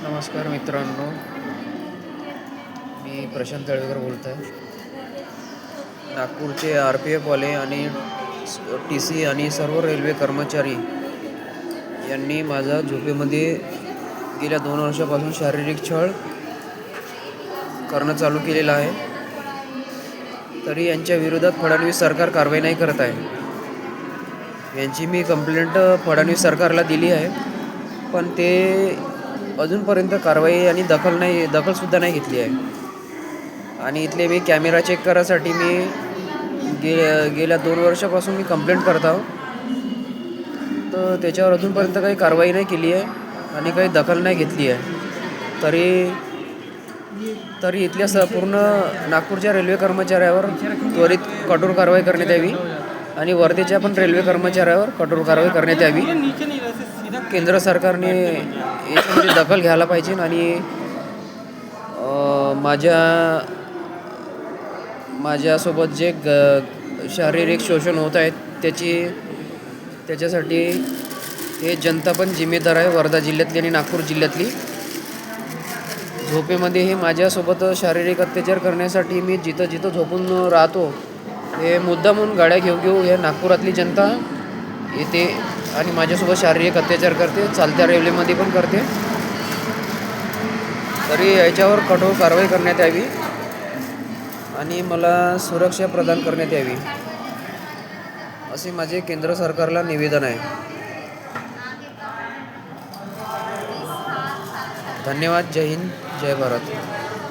नमस्कार मित्रांनो, मी प्रशांत तळेकर बोलत आहे. नागपूरचे RPF वाले आणि TC आणि सर्व रेल्वे कर्मचारी यांनी माझा झोपेमध्ये गेल्या 2 वर्षापासून शारीरिक छळ करणं चालू केलेलं आहे. तरी यांच्या विरोधात फडणवीस सरकार कारवाई नाही करत आहे. यांची मी कंप्लेंट फडणवीस सरकारला दिली आहे, पण ते अजूनपर्यंत कारवाई आणि दखलसुद्धा नाही घेतली आहे. आणि इथले मी कॅमेरा चेक करायसाठी मी गेल्या 2 वर्षापासून मी कंप्लेंट करत आहो, तर त्याच्यावर अजूनपर्यंत काही कारवाई नाही केली आहे आणि काही दखल नाही घेतली आहे. तरी इथल्या पूर्ण नागपूरच्या रेल्वे कर्मचाऱ्यावर त्वरित कठोर कारवाई करण्यात यावी आणि वर्धेच्या पण रेल्वे कर्मचाऱ्यावर कठोर कारवाई करण्यात यावी. केंद्र सरकारने याच्यामध्ये दखल घ्यायला पाहिजे आणि माझ्यासोबत जे शारीरिक शोषण होत आहेत त्याच्यासाठी हे जनता पण जिम्मेदार आहे. वर्धा जिल्ह्यातली आणि नागपूर जिल्ह्यातली झोपेमध्ये हे माझ्यासोबत शारीरिक अत्याचार करण्यासाठी मी जिथं झोपून राहतो हे मुद्दामून गाड्या घेऊ हे नागपुरातली जनता येते आणि माझ्यासोबत शारीरिक अत्याचार करते, चालत्या रेल्वेमध्ये पण करते. तरी याच्यावर कठोर कारवाई करण्यात यावी आणि मला सुरक्षा प्रदान करण्यात यावी असे माझे केंद्र सरकारला निवेदन आहे. धन्यवाद. जय हिंद, जय भारत.